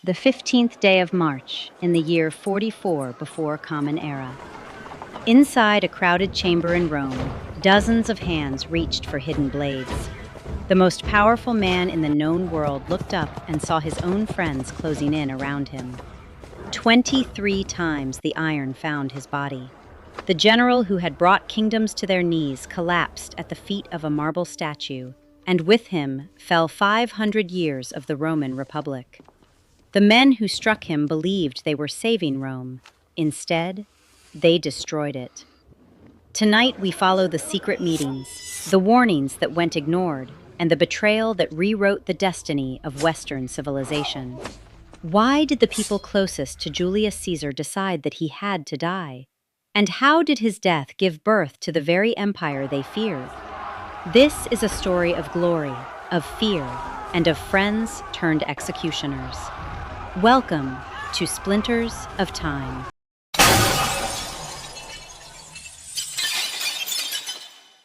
The 15th day of March, in the year 44 before Common Era. Inside a crowded chamber in Rome, dozens of hands reached for hidden blades. The most powerful man in the known world looked up and saw his own friends closing in around him. 23 times the iron found his body. The general who had brought kingdoms to their knees collapsed at the feet of a marble statue, and with him fell 500 years of the Roman Republic. The men who struck him believed they were saving Rome. Instead, they destroyed it. Tonight we follow the secret meetings, the warnings that went ignored, and the betrayal that rewrote the destiny of Western civilization. Why did the people closest to Julius Caesar decide that he had to die? And how did his death give birth to the very empire they feared? This is a story of glory, of fear, and of friends turned executioners. Welcome to Splinters of Time.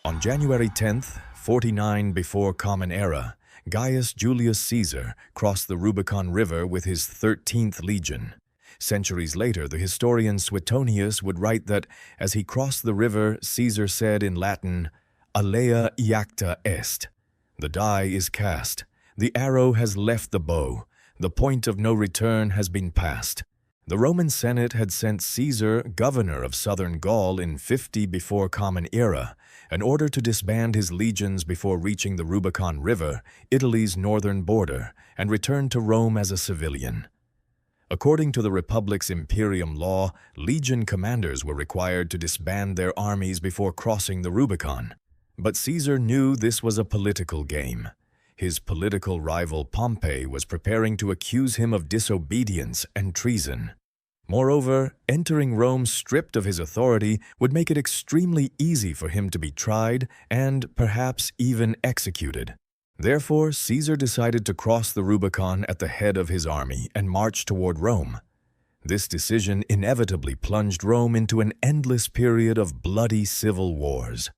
On January 10th, 49 before Common Era, Gaius Julius Caesar crossed the Rubicon River with his 13th legion. Centuries later, the historian Suetonius would write that, as he crossed the river, Caesar said in Latin, "Alea iacta est." The die is cast. The arrow has left the bow. The point of no return has been passed. The Roman Senate had sent Caesar, governor of southern Gaul in 50 before Common Era, in order to disband his legions before reaching the Rubicon River, Italy's northern border, and return to Rome as a civilian. According to the Republic's imperium law, legion commanders were required to disband their armies before crossing the Rubicon. But Caesar knew this was a political game. His political rival Pompey was preparing to accuse him of disobedience and treason. Moreover, entering Rome stripped of his authority would make it extremely easy for him to be tried and perhaps even executed. Therefore, Caesar decided to cross the Rubicon at the head of his army and march toward Rome. This decision inevitably plunged Rome into an endless period of bloody civil wars.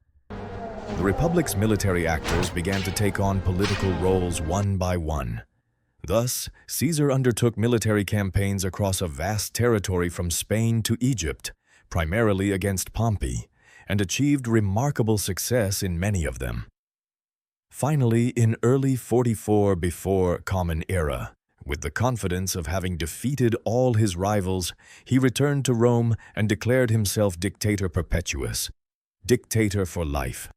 The Republic's military actors began to take on political roles one by one. Thus, Caesar undertook military campaigns across a vast territory from Spain to Egypt, primarily against Pompey, and achieved remarkable success in many of them. Finally, in early 44 before Common Era, with the confidence of having defeated all his rivals, he returned to Rome and declared himself Dictator Perpetuus, dictator for life.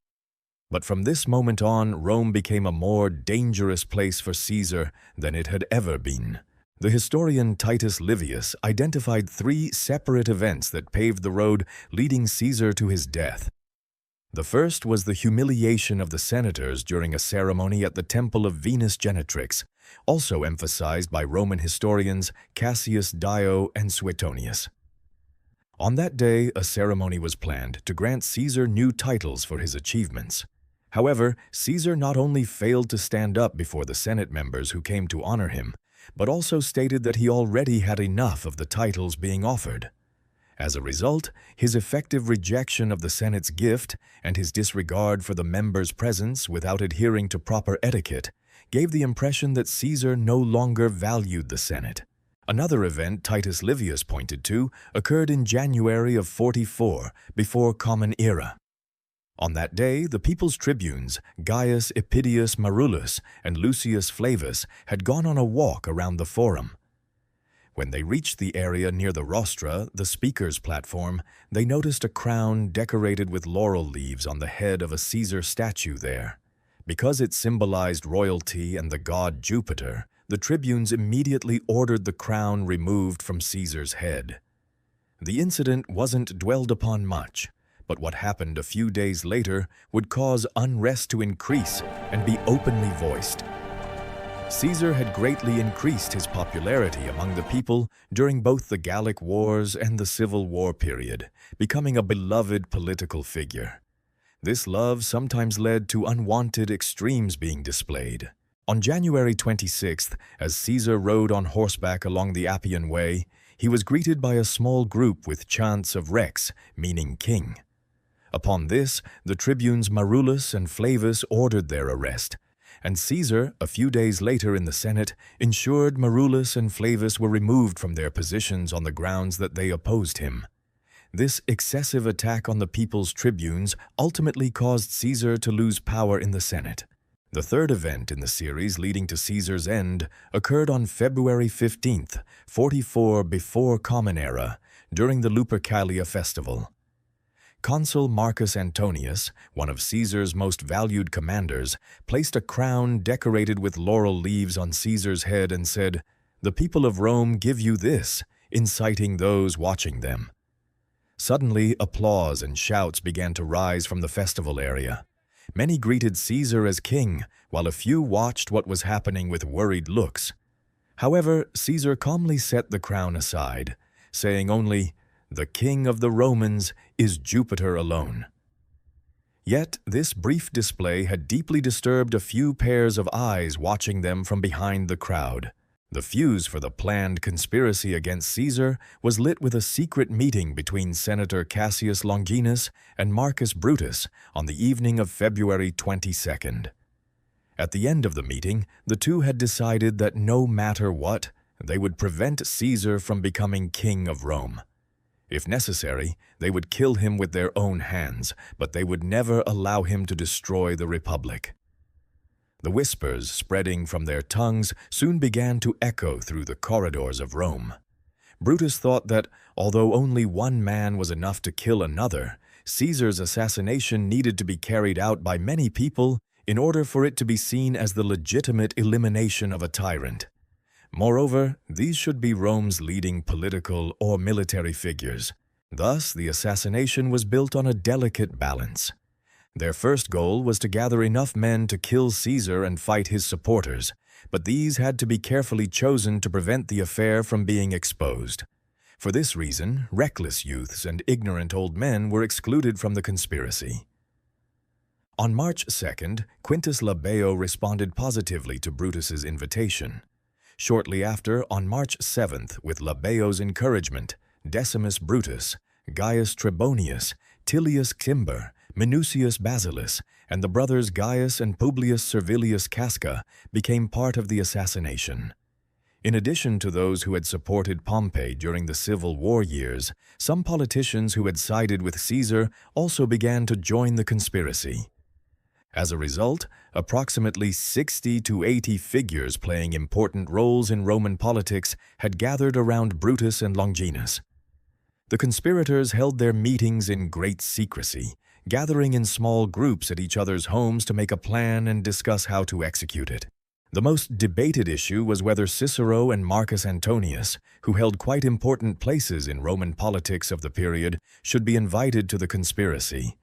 But from this moment on, Rome became a more dangerous place for Caesar than it had ever been. The historian Titus Livius identified 3 separate events that paved the road leading Caesar to his death. The first was the humiliation of the senators during a ceremony at the Temple of Venus Genetrix, also emphasized by Roman historians Cassius Dio and Suetonius. On that day, a ceremony was planned to grant Caesar new titles for his achievements. However, Caesar not only failed to stand up before the Senate members who came to honor him, but also stated that he already had enough of the titles being offered. As a result, his effective rejection of the Senate's gift and his disregard for the members' presence without adhering to proper etiquette gave the impression that Caesar no longer valued the Senate. Another event Titus Livius pointed to occurred in January of 44 before Common Era. On that day, the people's tribunes, Gaius Appidius Marullus and Lucius Flavus, had gone on a walk around the Forum. When they reached the area near the rostra, the speaker's platform, they noticed a crown decorated with laurel leaves on the head of a Caesar statue there. Because it symbolized royalty and the god Jupiter, the tribunes immediately ordered the crown removed from Caesar's head. The incident wasn't dwelled upon much, but what happened a few days later would cause unrest to increase and be openly voiced. Caesar had greatly increased his popularity among the people during both the Gallic Wars and the Civil War period, becoming a beloved political figure. This love sometimes led to unwanted extremes being displayed. On January 26th, as Caesar rode on horseback along the Appian Way, he was greeted by a small group with chants of Rex, meaning king. Upon this, the tribunes Marullus and Flavus ordered their arrest, and Caesar, a few days later in the Senate, ensured Marulus and Flavus were removed from their positions on the grounds that they opposed him. This excessive attack on the people's tribunes ultimately caused Caesar to lose power in the Senate. The third event in the series leading to Caesar's end occurred on February 15th, 44 before Common Era, during the Lupercalia festival. Consul Marcus Antonius, one of Caesar's most valued commanders, placed a crown decorated with laurel leaves on Caesar's head and said, "The people of Rome give you this," inciting those watching them. Suddenly, applause and shouts began to rise from the festival area. Many greeted Caesar as king, while a few watched what was happening with worried looks. However, Caesar calmly set the crown aside, saying only, "The king of the Romans is Jupiter alone." Yet, this brief display had deeply disturbed a few pairs of eyes watching them from behind the crowd. The fuse for the planned conspiracy against Caesar was lit with a secret meeting between Senator Cassius Longinus and Marcus Brutus on the evening of February 22nd. At the end of the meeting, the two had decided that no matter what, they would prevent Caesar from becoming king of Rome. If necessary, they would kill him with their own hands, but they would never allow him to destroy the Republic. The whispers spreading from their tongues soon began to echo through the corridors of Rome. Brutus thought that, although only one man was enough to kill another, Caesar's assassination needed to be carried out by many people in order for it to be seen as the legitimate elimination of a tyrant. Moreover, these should be Rome's leading political or military figures. Thus, the assassination was built on a delicate balance. Their first goal was to gather enough men to kill Caesar and fight his supporters, but these had to be carefully chosen to prevent the affair from being exposed. For this reason, reckless youths and ignorant old men were excluded from the conspiracy. On March 2nd, Quintus Labeo responded positively to Brutus's invitation. Shortly after, on March 7th, with Labeo's encouragement, Decimus Brutus, Gaius Trebonius, Tillius Cimber, Minucius Basilis, and the brothers Gaius and Publius Servilius Casca became part of the assassination. In addition to those who had supported Pompey during the Civil War years, some politicians who had sided with Caesar also began to join the conspiracy. As a result, approximately 60 to 80 figures playing important roles in Roman politics had gathered around Brutus and Longinus. The conspirators held their meetings in great secrecy, gathering in small groups at each other's homes to make a plan and discuss how to execute it. The most debated issue was whether Cicero and Marcus Antonius, who held quite important places in Roman politics of the period, should be invited to the conspiracy.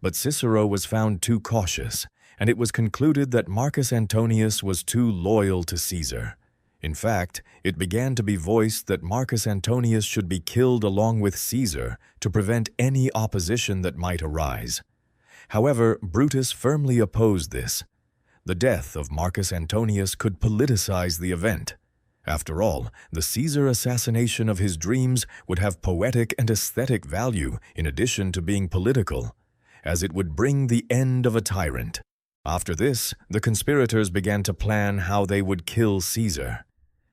But Cicero was found too cautious, and it was concluded that Marcus Antonius was too loyal to Caesar. In fact, it began to be voiced that Marcus Antonius should be killed along with Caesar to prevent any opposition that might arise. However, Brutus firmly opposed this. The death of Marcus Antonius could politicize the event. After all, the Caesar assassination of his dreams would have poetic and aesthetic value in addition to being political, as it would bring the end of a tyrant. After this, the conspirators began to plan how they would kill Caesar.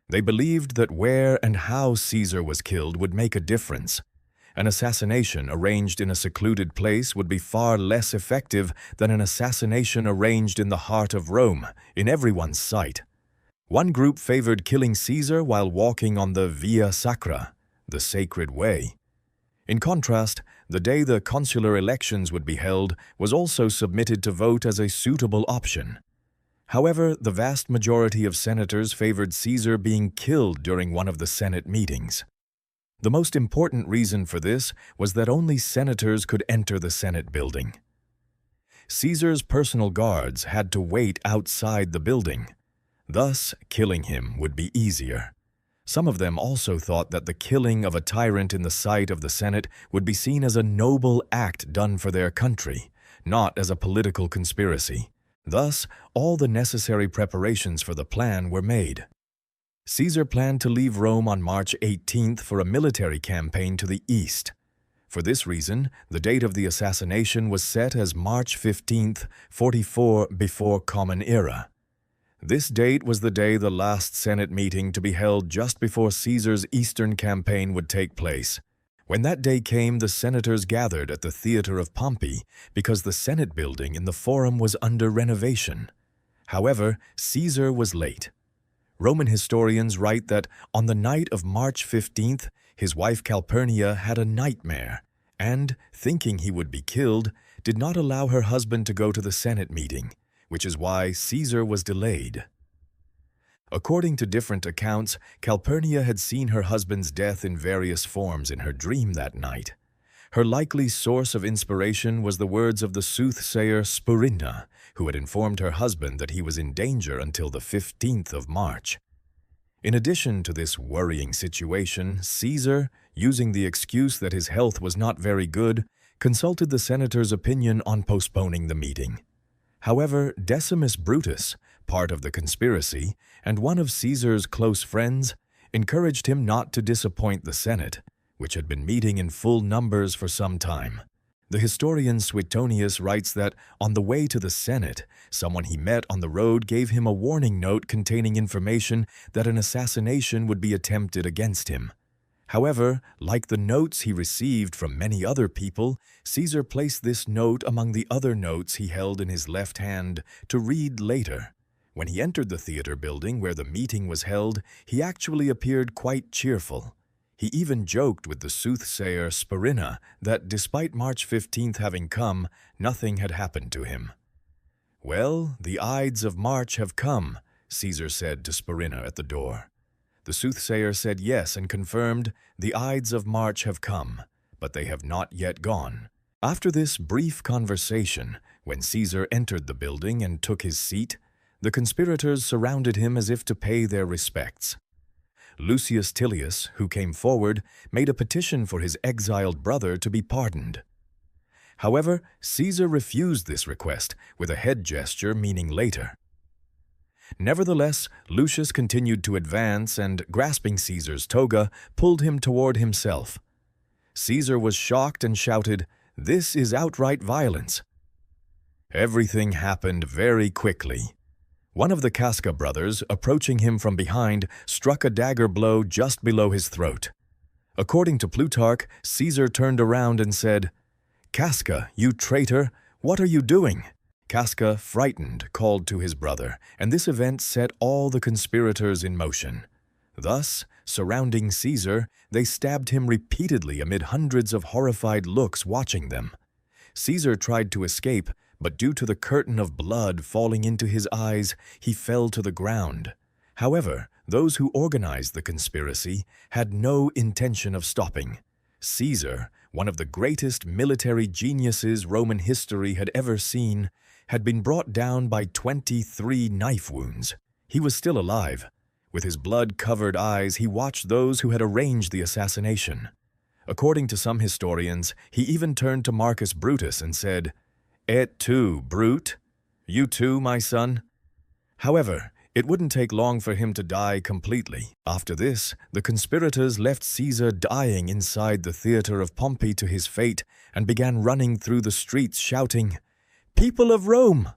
They believed that where and how Caesar was killed would make a difference. An assassination arranged in a secluded place would be far less effective than an assassination arranged in the heart of Rome, in everyone's sight. One group favored killing Caesar while walking on the Via Sacra, the sacred way. In contrast, the day the consular elections would be held was also submitted to vote as a suitable option. However, the vast majority of senators favored Caesar being killed during one of the Senate meetings. The most important reason for this was that only senators could enter the Senate building. Caesar's personal guards had to wait outside the building. Thus, killing him would be easier. Some of them also thought that the killing of a tyrant in the sight of the Senate would be seen as a noble act done for their country, not as a political conspiracy. Thus, all the necessary preparations for the plan were made. Caesar planned to leave Rome on March 18th for a military campaign to the east. For this reason, the date of the assassination was set as March 15th, 44 before Common Era. This date was the day the last Senate meeting to be held just before Caesar's Eastern campaign would take place. When that day came, the senators gathered at the Theater of Pompey because the Senate building in the Forum was under renovation. However, Caesar was late. Roman historians write that on the night of March 15th, his wife Calpurnia had a nightmare and, thinking he would be killed, did not allow her husband to go to the Senate meeting, which is why Caesar was delayed. According to different accounts, Calpurnia had seen her husband's death in various forms in her dream that night. Her likely source of inspiration was the words of the soothsayer Spurinna, who had informed her husband that he was in danger until the 15th of March. In addition to this worrying situation, Caesar, using the excuse that his health was not very good, consulted the senators' opinion on postponing the meeting. However, Decimus Brutus, part of the conspiracy, and one of Caesar's close friends, encouraged him not to disappoint the Senate, which had been meeting in full numbers for some time. The historian Suetonius writes that on the way to the Senate, someone he met on the road gave him a warning note containing information that an assassination would be attempted against him. However, like the notes he received from many other people, Caesar placed this note among the other notes he held in his left hand to read later. When he entered the theater building where the meeting was held, he actually appeared quite cheerful. He even joked with the soothsayer Spurinna that despite March 15th having come, nothing had happened to him. "Well, the Ides of March have come," Caesar said to Spurinna at the door. The soothsayer said yes and confirmed, "The Ides of March have come, but they have not yet gone." After this brief conversation, when Caesar entered the building and took his seat, the conspirators surrounded him as if to pay their respects. Lucius Tullius, who came forward, made a petition for his exiled brother to be pardoned. However, Caesar refused this request with a head gesture meaning later. Nevertheless, Lucius continued to advance and, grasping Caesar's toga, pulled him toward himself. Caesar was shocked and shouted, "This is outright violence." Everything happened very quickly. One of the Casca brothers, approaching him from behind, struck a dagger blow just below his throat. According to Plutarch, Caesar turned around and said, "Casca, you traitor, what are you doing?" Casca, frightened, called to his brother, and this event set all the conspirators in motion. Thus, surrounding Caesar, they stabbed him repeatedly amid hundreds of horrified looks watching them. Caesar tried to escape, but due to the curtain of blood falling into his eyes, he fell to the ground. However, those who organized the conspiracy had no intention of stopping. Caesar, one of the greatest military geniuses Roman history had ever seen, had been brought down by 23 knife wounds. He was still alive. With his blood-covered eyes, he watched those who had arranged the assassination. According to some historians, he even turned to Marcus Brutus and said, "Et tu, Brute? You too, my son?" However, it wouldn't take long for him to die completely. After this, the conspirators left Caesar dying inside the Theater of Pompey to his fate and began running through the streets shouting, "People of Rome,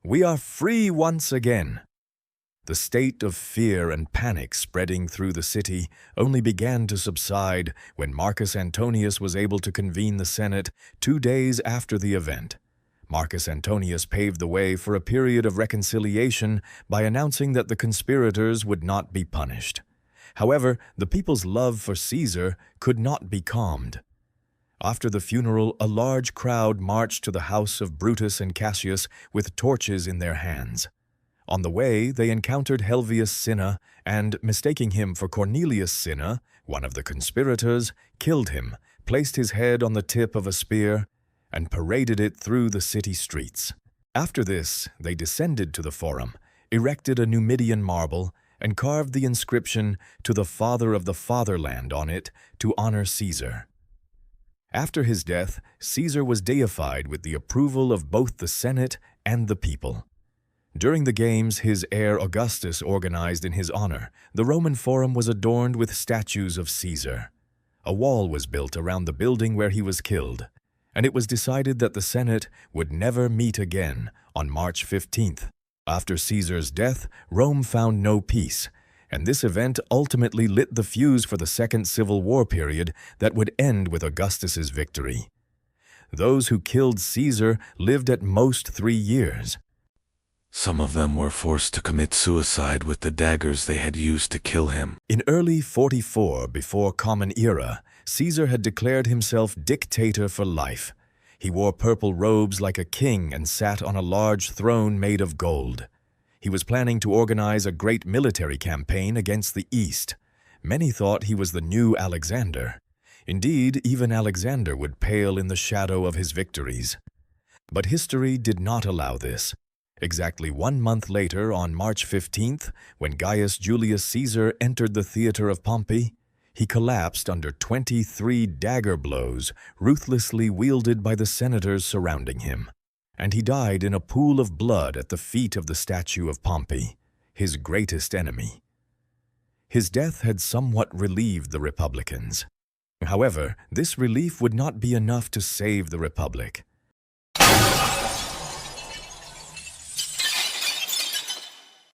we are free once again." The state of fear and panic spreading through the city only began to subside when Marcus Antonius was able to convene the Senate 2 days after the event. Marcus Antonius paved the way for a period of reconciliation by announcing that the conspirators would not be punished. However, the people's love for Caesar could not be calmed. After the funeral, a large crowd marched to the house of Brutus and Cassius with torches in their hands. On the way, they encountered Helvius Cinna and, mistaking him for Cornelius Cinna, one of the conspirators, killed him, placed his head on the tip of a spear, and paraded it through the city streets. After this, they descended to the Forum, erected a Numidian marble, and carved the inscription "To the Father of the Fatherland" on it to honor Caesar. After his death, Caesar was deified with the approval of both the Senate and the people. During the games his heir Augustus organized in his honor, the Roman Forum was adorned with statues of Caesar. A wall was built around the building where he was killed, and it was decided that the Senate would never meet again on March 15th. After Caesar's death, Rome found no peace, and this event ultimately lit the fuse for the Second Civil War period that would end with Augustus's victory. Those who killed Caesar lived at most 3 years. Some of them were forced to commit suicide with the daggers they had used to kill him. In early 44 before Common Era, Caesar had declared himself dictator for life. He wore purple robes like a king and sat on a large throne made of gold. He was planning to organize a great military campaign against the East. Many thought he was the new Alexander. Indeed, even Alexander would pale in the shadow of his victories. But history did not allow this. Exactly 1 month later, on March 15th, when Gaius Julius Caesar entered the theater of Pompey, he collapsed under 23 dagger blows ruthlessly wielded by the senators surrounding him, and he died in a pool of blood at the feet of the statue of Pompey, his greatest enemy. His death had somewhat relieved the Republicans. However, this relief would not be enough to save the Republic.